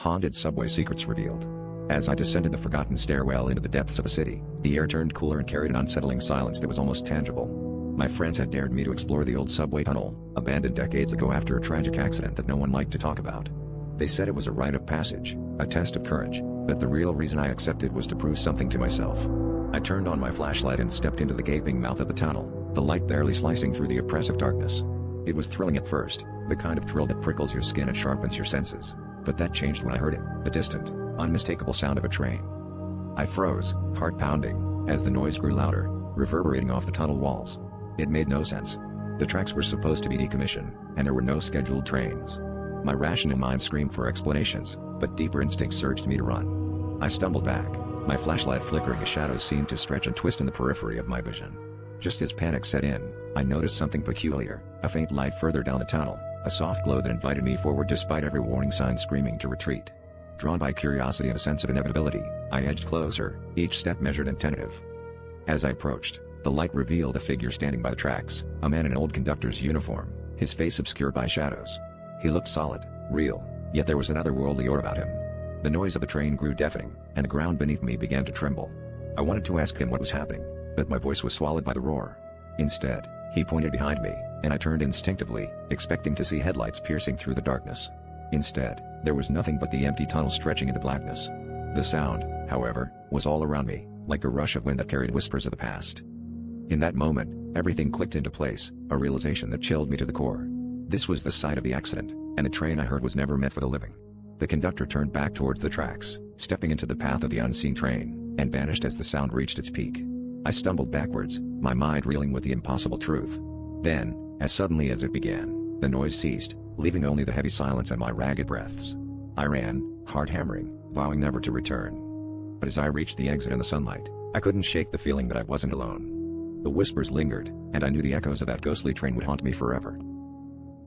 Haunted subway secrets revealed. As I descended the forgotten stairwell into the depths of the city, the air turned cooler and carried an unsettling silence that was almost tangible. My friends had dared me to explore the old subway tunnel, abandoned decades ago after a tragic accident that no one liked to talk about. They said it was a rite of passage, a test of courage, but the real reason I accepted was to prove something to myself. I turned on my flashlight and stepped into the gaping mouth of the tunnel, the light barely slicing through the oppressive darkness. It was thrilling at first, the kind of thrill that prickles your skin and sharpens your senses. But that changed when I heard it, the distant, unmistakable sound of a train. I froze, heart pounding, as the noise grew louder, reverberating off the tunnel walls. It made no sense. The tracks were supposed to be decommissioned, and there were no scheduled trains. My rational mind screamed for explanations, but deeper instincts urged me to run. I stumbled back, my flashlight flickering as shadows seemed to stretch and twist in the periphery of my vision. Just as panic set in, I noticed something peculiar, a faint light further down the tunnel, a soft glow that invited me forward despite every warning sign screaming to retreat. Drawn by curiosity and a sense of inevitability, I edged closer, each step measured and tentative. As I approached, the light revealed a figure standing by the tracks, a man in an old conductor's uniform, his face obscured by shadows. He looked solid, real, yet there was an otherworldly aura about him. The noise of the train grew deafening, and the ground beneath me began to tremble. I wanted to ask him what was happening, but my voice was swallowed by the roar. Instead, he pointed behind me, and I turned instinctively, expecting to see headlights piercing through the darkness. Instead, there was nothing but the empty tunnel stretching into blackness. The sound, however, was all around me, like a rush of wind that carried whispers of the past. In that moment, everything clicked into place, a realization that chilled me to the core. This was the site of the accident, and the train I heard was never meant for the living. The conductor turned back towards the tracks, stepping into the path of the unseen train, and vanished as the sound reached its peak. I stumbled backwards, my mind reeling with the impossible truth. Then, as suddenly as it began, the noise ceased, leaving only the heavy silence and my ragged breaths. I ran, heart hammering, vowing never to return. But as I reached the exit in the sunlight, I couldn't shake the feeling that I wasn't alone. The whispers lingered, and I knew the echoes of that ghostly train would haunt me forever.